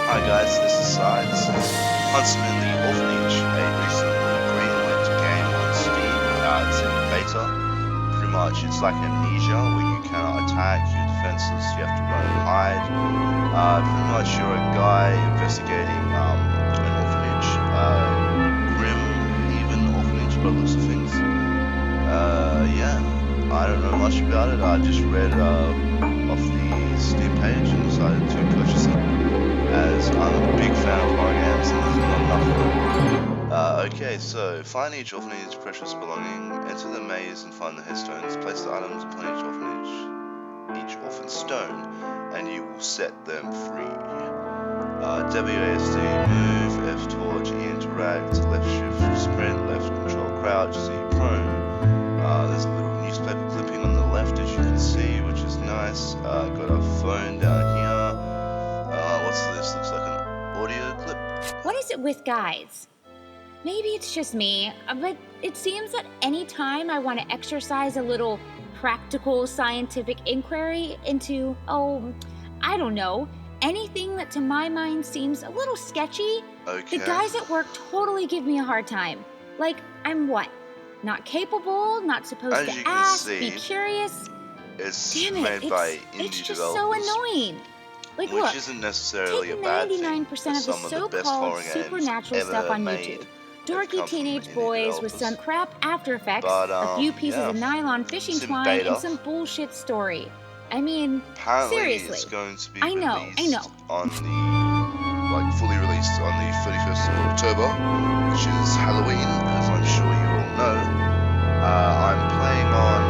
Hi guys, this is Huntsman, the Orphanage, a recently greenlit game on Steam. It's in beta. Pretty much, it's like Amnesia, where you cannot attack, you're defenseless, you have to run and hide. Pretty much, you're a guy investigating an orphanage, grim haven orphanage by the looks of things. Yeah, I don't know much about it. I just read off the Steam page and decided to purchase it, as I'm a big fan of horror games and there's not enough of them. Okay, so find each orphanage precious belonging, enter the maze and find the headstones, place the items upon each orphan stone, and you will set them free. WASD move, F torch, E interact, left shift sprint, left control crouch, Z prone. There's a little newspaper clipping on the left, as you can see, which is nice. Got a phone down here. What's this? Looks like an audio clip. What is it with guys? Maybe it's just me, but it seems that any time I want to exercise a little practical scientific inquiry into, I don't know, anything that to my mind seems a little sketchy, Okay. the guys at work totally give me a hard time. Like, I'm what? Not capable, not supposed As to you can ask, be see, curious? It's Damn it, made by indie it's just so developers, annoying. Like, which look, isn't necessarily a take bad thing. 99% For of the some of the best so-called horror games supernatural ever stuff on made YouTube. have Dorky come from teenage indie boys with developers. some crap After Effects, But, a few pieces yeah. of nylon fishing It's in twine, beta. and some bullshit story. I mean, Apparently, seriously. it's going to be I know. released on fully released on the 31st of October, which is Halloween, as I'm sure you all know. I'm playing on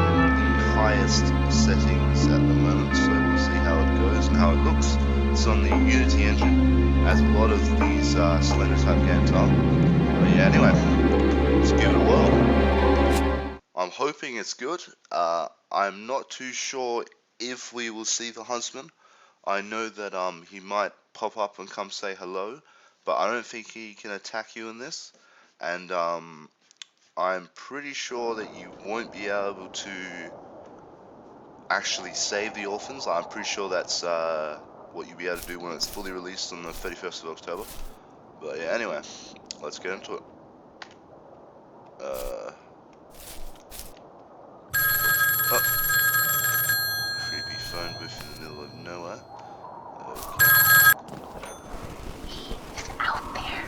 the highest settings at the moment, so we'll see how it goes and how it looks. It's on the Unity engine, as a lot of these Slender type games are. But yeah, anyway, let's give it a whirl. I'm hoping it's good. I'm not too sure if we will see the Huntsman. I know that he might pop up and come say hello, but I don't think he can attack you in this. And I'm pretty sure that you won't be able to actually save the orphans. I'm pretty sure that's what you'll be able to do when it's fully released on the 31st of October. But yeah, anyway, let's get into it. Creepy phone booth in the middle of nowhere. Okay. He's out there.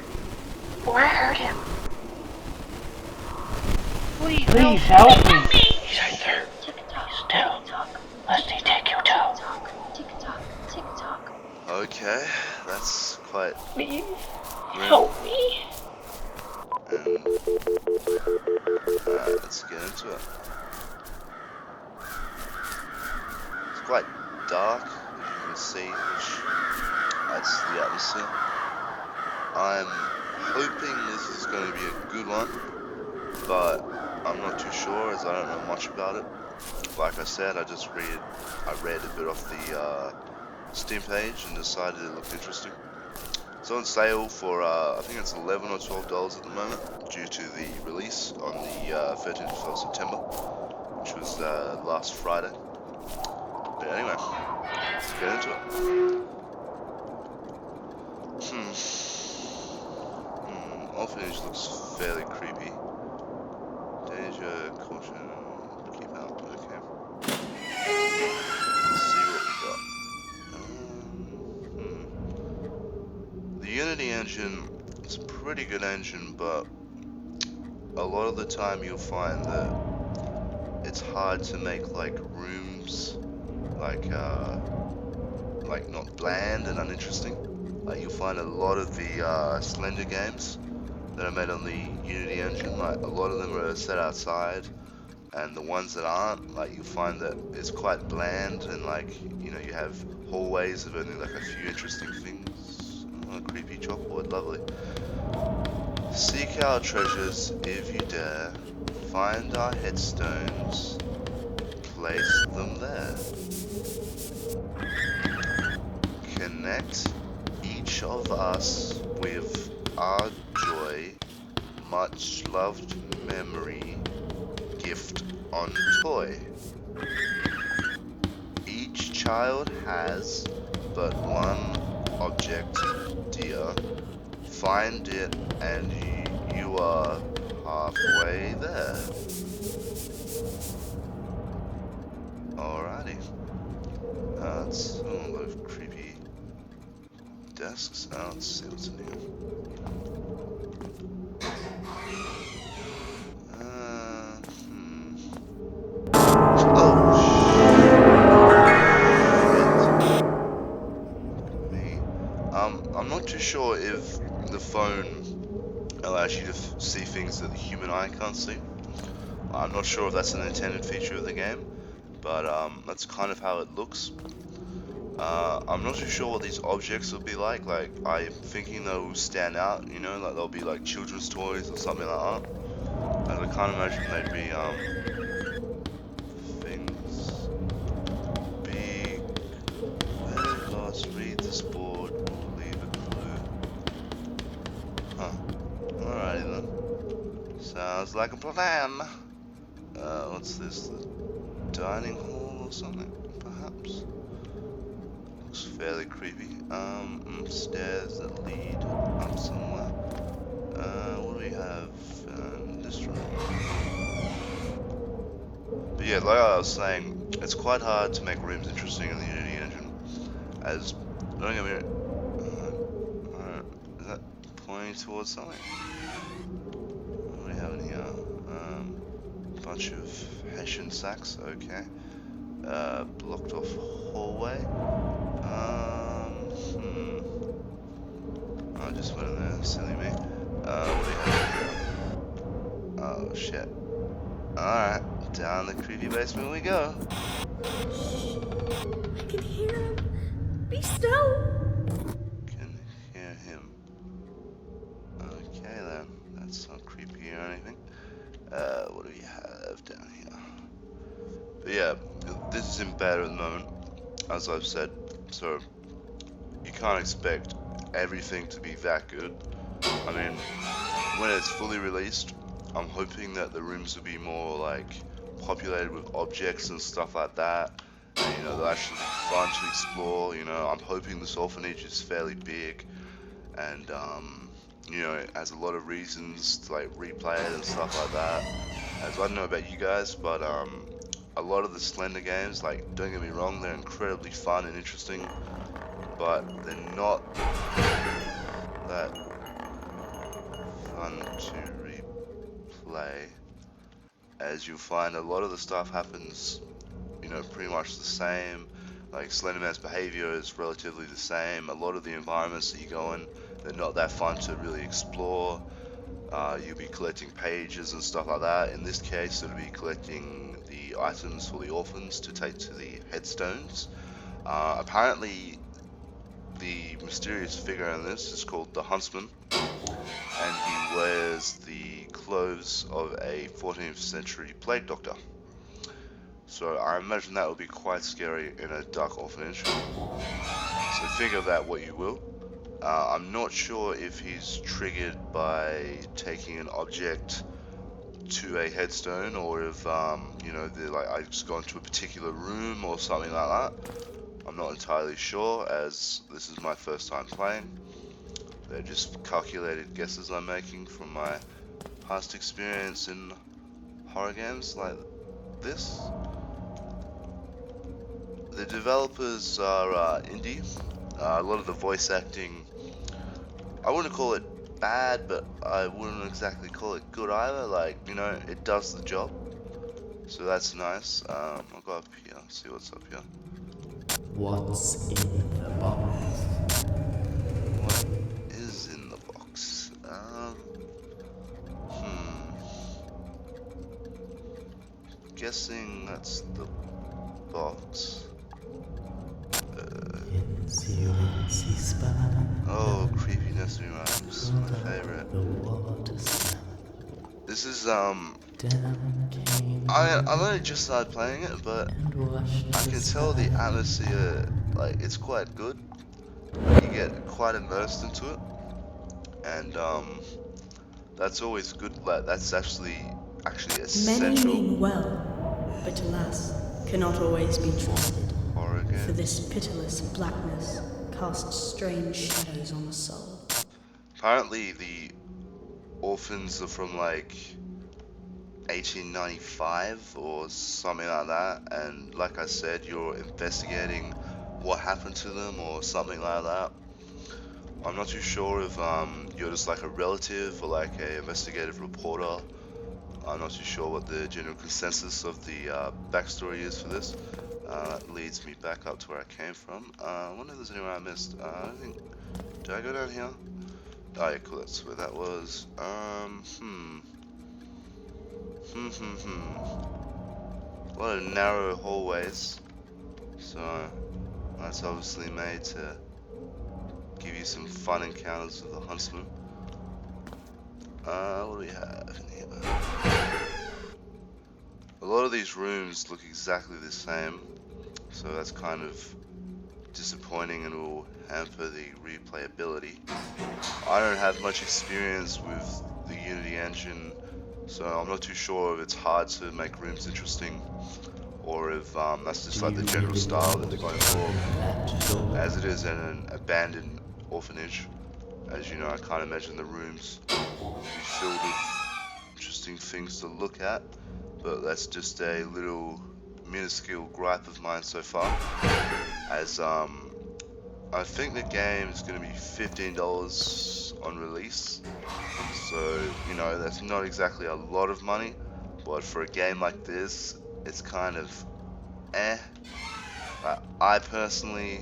Or I heard him. Please help me. He's right there. Still, lest he take your toe. Tick-tock. Okay, that's quite Please grim. help me. And let's get into it. It's quite dark, as you can see, which adds to the atmosphere. I'm hoping this is going to be a good one, but I'm not too sure, as I don't know much about it. Like I said, I read a bit off the Steam page and decided it looked interesting. It's on sale for I think it's $11 or $12 at the moment, due to the release on the 13th of September, which was last Friday. But anyway, let's get into it. Orphanage looks fairly creepy. Danger, caution, keep out. Okay. Let's see what we got. The Unity engine is a pretty good engine, but a lot of the time you'll find that it's hard to make like rooms like not bland and uninteresting. Like you'll find a lot of the Slender games that are made on the Unity engine, like a lot of them are set outside, and the ones that aren't, like you'll find that it's quite bland, and like, you know, you have hallways of only like a few interesting things. Oh, creepy chalkboard, lovely. Seek our treasures if you dare, find our headstones, place them there. Connect each of us with our joy, much loved memory, gift on toy. Each child has but one object dear, find it, and you are halfway there. Alrighty. It's a lot of creepy desks. Let's see what's in here. Oh, shit. Me. I'm not too sure if the phone allows you to see things that the human eye can't see. I'm not sure if that's an intended feature of the game, but that's kind of how it looks. I'm not too sure what these objects will be like. Like, I'm thinking they'll stand out, you know, like they'll be like children's toys or something like that. And I can't imagine they'd be things big. Very lost. Read this board. Will leave a clue. Huh. Alrighty then. Sounds like a plan. What's this? The dining hall or something, perhaps? Looks fairly creepy. Stairs that lead up somewhere. What do we have in this room? But yeah, like I was saying, it's quite hard to make rooms interesting in the Unity engine. As, don't get me is that pointing towards something? What do we have in here? Bunch of Hessian sacks, okay. Blocked off hallway. I just went in there, silly me. What do we have here? Oh shit. Alright, down the creepy basement we go. I can hear him. Be still. Can hear him. Okay then, that's not creepy or anything. What do we have down here? But yeah, this is in beta at the moment, as I've said, so you can't expect everything to be that good. I mean, when it's fully released, I'm hoping that the rooms will be more like populated with objects and stuff like that, and you know, they'll actually be fun to explore. You know, I'm hoping this orphanage is fairly big, and you know, it has a lot of reasons to like replay it and stuff like that. As I don't know about you guys, but a lot of the Slender games, like, don't get me wrong, they're incredibly fun and interesting, but they're not that fun to replay, as you'll find a lot of the stuff happens, you know, pretty much the same. Like, Slenderman's behavior is relatively the same. A lot of the environments that you go in, they're not that fun to really explore. You'll be collecting pages and stuff like that. In this case, it'll be collecting the items for the orphans to take to the headstones. Apparently, the mysterious figure in this is called the Huntsman, and he wears the clothes of a 14th century plague doctor. So I imagine that would be quite scary in a dark orphanage. So think of that what you will. I'm not sure if he's triggered by taking an object to a headstone, or if you know, they're like, I just gone to a particular room or something like that. I'm not entirely sure, as this is my first time playing. They're just calculated guesses I'm making from my past experience in horror games like this. The developers are indie. A lot of the voice acting, I wouldn't call it bad, but I wouldn't exactly call it good either. Like, you know, it does the job, so that's nice. I'll go up here, see what's up here. What's in the box? What is in the box? Guessing that's the box. Oh, creepy nursery rhymes, my favorite. This is I've only just started playing it, but I can tell the atmosphere, like, it's quite good. You get quite immersed into it, and that's always good. Like, that's actually Many essential. mean well, but alas, cannot always be trusted. Horror For game. this pitiless blackness cast strange shadows on the soul. Apparently the orphans are from like 1895 or something like that, and like I said, you're investigating what happened to them or something like that. I'm not too sure if you're just like a relative or like a investigative reporter. I'm not too sure what the general consensus of the backstory is for this. That leads me back up to where I came from. I wonder if there's anywhere I missed. I don't think. Did I go down here? Oh yeah, cool. That's where that was. A lot of narrow hallways. So that's obviously made to give you some fun encounters with the Huntsman. What do we have in here? A lot of these rooms look exactly the same, so that's kind of disappointing and will hamper the replayability. I don't have much experience with the Unity engine, so I'm not too sure if it's hard to make rooms interesting, or if that's just like the general style that they're going for, as it is in an abandoned orphanage. As you know, I can't imagine the rooms will be filled with interesting things to look at, but that's just a little minuscule gripe of mine so far, as I think the game is going to be $15 on release, so you know that's not exactly a lot of money, but for a game like this, it's kind of I personally,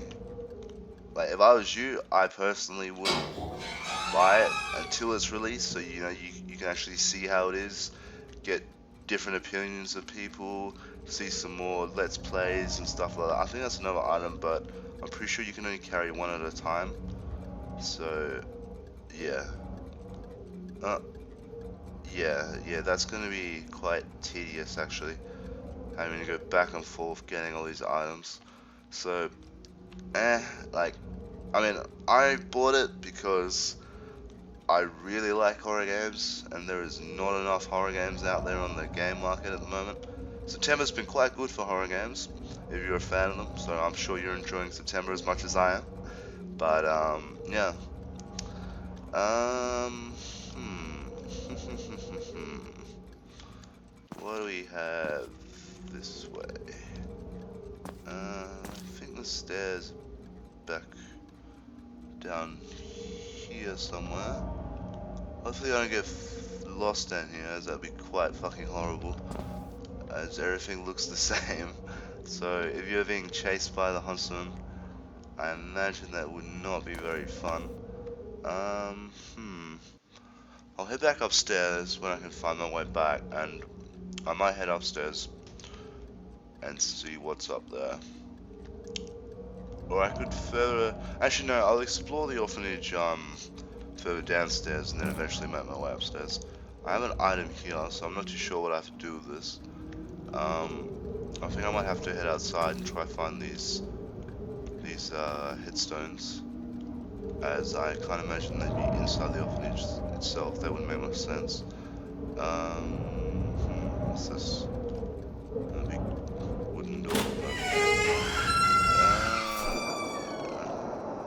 like if I was you, I personally wouldn't buy it until it's released, so you know you can actually see how it is, get different opinions of people, see some more let's plays and stuff like that. I think that's another item, but I'm pretty sure you can only carry one at a time, so yeah. Yeah, that's gonna be quite tedious actually, having to go back and forth getting all these items. So like, I mean, I bought it because I really like horror games, and there is not enough horror games out there on the game market at the moment. September's been quite good for horror games, if you're a fan of them, so I'm sure you're enjoying September as much as I am. But, yeah. What do we have this way? I think the stairs back down here somewhere. Hopefully I don't get lost down here, as that'd be quite fucking horrible, as everything looks the same. So if you're being chased by the Huntsman, I imagine that would not be very fun. I'll head back upstairs when I can find my way back, and I might head upstairs and see what's up there. Or I could actually no, I'll explore the orphanage further downstairs and then eventually make my way upstairs. I have an item here, so I'm not too sure what I have to do with this. I think I might have to head outside and try find these headstones, as I can't imagine they'd be inside the orphanage itself. That wouldn't make much sense. What's this? A big wooden door.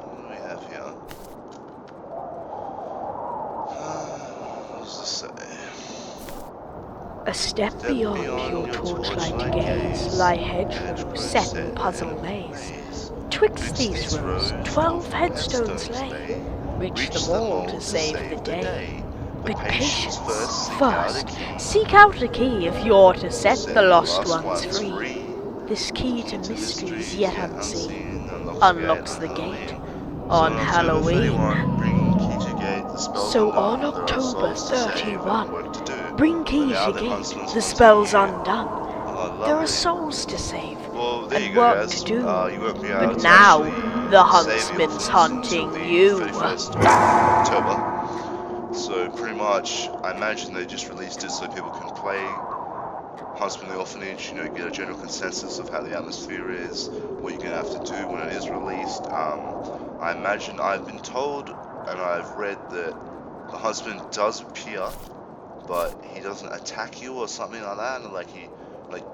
What do we have here? What does this say? A step beyond your torchlight gaze lie hedgerows set in puzzle maze. Twixt these rows 12 headstones lay. Reach them all to save the day. But patience first, seek out a key if you're to set the lost ones free. This key to mysteries yet unseen unlocks the gate on Halloween. So on October 31, bring key to gate, the spell's undone. There are souls to save and work to do, but now the Huntsman's hunting you. October. So pretty much, I imagine they just released it so people can play Huntsman the Orphanage, you know, get a general consensus of how the atmosphere is, what you're going to have to do when it is released. I imagine, I've been told and I've read that the Huntsman does appear, but he doesn't attack you or something like that, and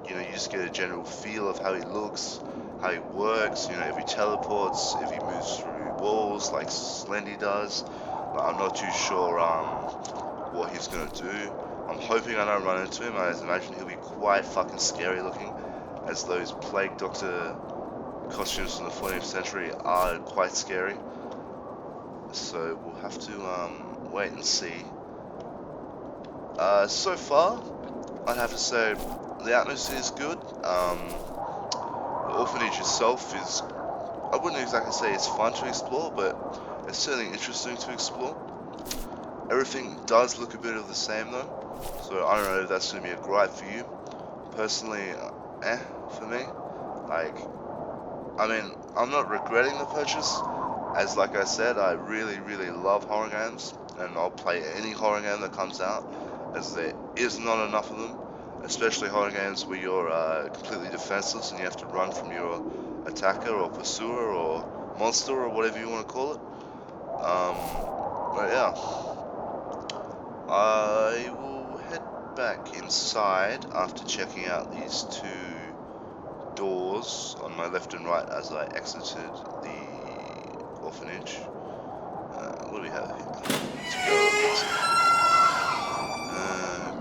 you know, you just get a general feel of how he looks, how he works, you know, if he teleports, if he moves through walls like Slendy does. I'm not too sure what he's gonna do. I'm hoping I don't run into him. I imagine he'll be quite fucking scary looking, as those Plague Doctor costumes from the 14th century are quite scary. So we'll have to wait and see. So far, I'd have to say the atmosphere is good. The orphanage itself is, I wouldn't exactly say it's fun to explore, but it's certainly interesting to explore. Everything does look a bit of the same though, so I don't know if that's going to be a gripe for you. Personally, for me. Like, I mean, I'm not regretting the purchase, as like I said, I really, really love horror games, and I'll play any horror game that comes out, as there is not enough of them, especially horror games where you're completely defenseless and you have to run from your attacker or pursuer or monster or whatever you want to call it. But yeah, I will head back inside after checking out these two doors on my left and right as I exited the orphanage. What do we have here? Let's go.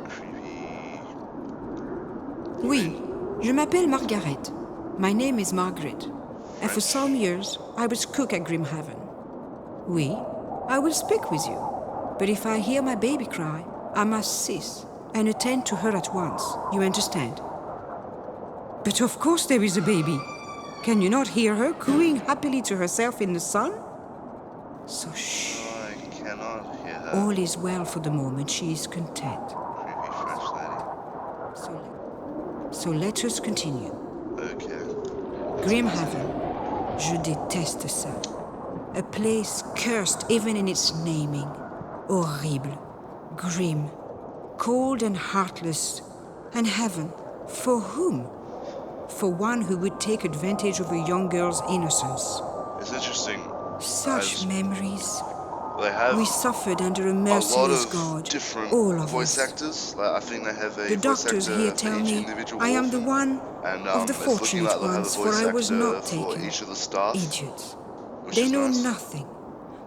Creepy. Oui, je m'appelle Margaret. My name is Margaret. And for some years, I was cook at Grimhaven. Oui, I will speak with you. But if I hear my baby cry, I must cease and attend to her at once. You understand? But of course there is a baby. Can you not hear her cooing happily to herself in the sun? So shh. I cannot hear her. All is well for the moment. She is content. Creepy French lady. So let us continue. Okay. Grimhaven. Je déteste ça. A place cursed even in its naming. Horrible. Grim. Cold and heartless. And heaven. For whom? For one who would take advantage of a young girl's innocence. It's interesting. Such as memories. They have We suffered under a a lot merciless of God. different All of voice us. actors. Like, I think they have a The voice doctors actor here for tell each me individual I am the orphan. one And of the it's looking fortunate like they'll have a ones, for voice I was actor not for taken. each of the staff, Idiots. which They is know nice. nothing.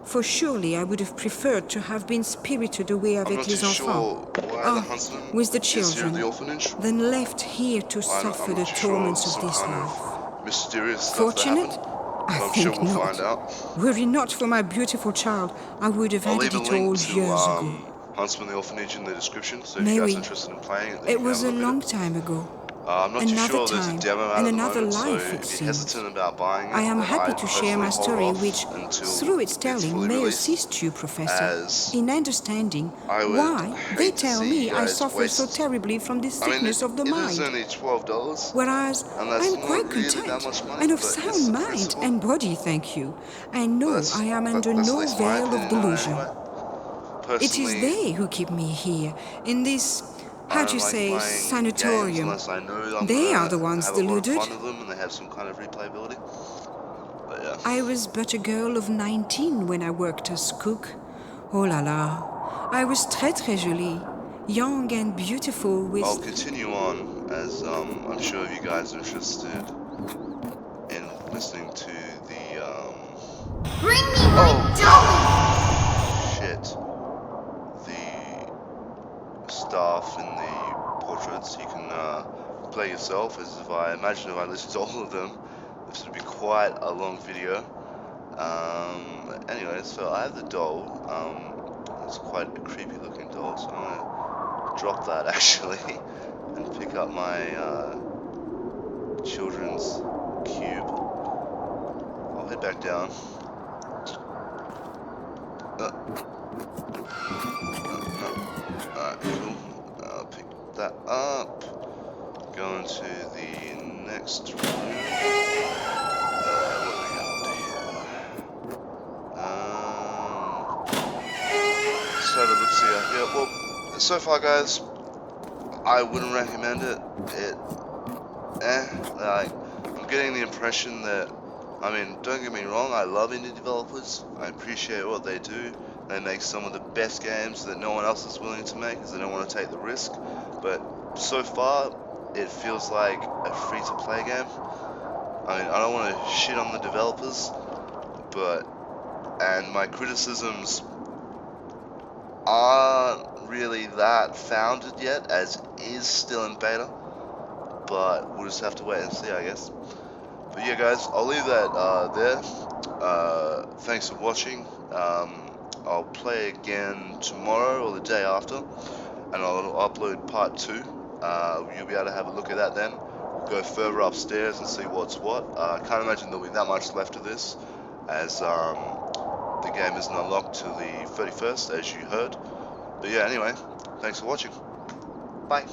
For surely I would have preferred to have been spirited away I'm avec not too les enfants. sure why the Huntsman with the is here at children, the orphanage. then left here to suffer I'm the not too sure. torments of Some this kind life. of mysterious stuff Fortunate? that happened. I I'm think sure we'll not. find out. Were it not for my beautiful child, I would have I'll had leave a it all link to years ago. Huntsman the Orphanage in the description, so if Mais you guys oui. are interested in playing it, then It you was a can have a long look at time ago. it. I'm not too Another sure there's a time, demo out and at the another moment, so life, it if you're seems. hesitant about buying it, I am then happy I'd to share my personally story, hold off which, until through its it's telling, fully may released, assist you, Professor, as in understanding I would why they hate to tell see me you I guys suffer so waste. terribly from this I mean, sickness of the it is mind. only $12, Whereas and that's I'm not quite really content that much money, and of but it's sound the mind principle. and body, thank you. I know That's- I am that- under that's at no least my veil of opinion on it delusion. anyway. It is Personally, they who keep me here, in this, I how don't do you like say, playing games sanatorium. unless I know I'm They gonna are the ones have a lot of deluded. fun with them and they have some kind of replayability. But yeah. I was but a girl of 19 when I worked as cook. Oh la la, I was très très jolie, young and beautiful with... I'll continue on as I'm sure you guys are interested in listening to the Bring me my shit. The staff in the portraits. You can play yourself, as if I imagine if I listened to all of them, this would be quite a long video. Anyway, so I have the doll. It's quite a creepy looking doll, so I'm gonna drop that actually and pick up my children's cube. I'll head back down. No. Alright, cool. I'll pick that up. Go into the next room. What do we got here? Let's have a look see. Yeah, well, so far, guys, I wouldn't recommend it. Like, I'm getting the impression that, I mean, don't get me wrong, I love indie developers. I appreciate what they do. They make some of the best games that no one else is willing to make because they don't want to take the risk. But so far, it feels like a free-to-play game. I mean, I don't want to shit on the developers, but and my criticisms aren't really that founded yet, as it is still in beta, but we'll just have to wait and see, I guess. But yeah, guys, I'll leave that there. Thanks for watching. I'll play again tomorrow or the day after, and I'll upload part 2. You'll be able to have a look at that then. We'll go further upstairs and see what's what. I can't imagine there'll be that much left of this, as the game isn't unlocked till the 31st, as you heard. But yeah, anyway, thanks for watching. Bye.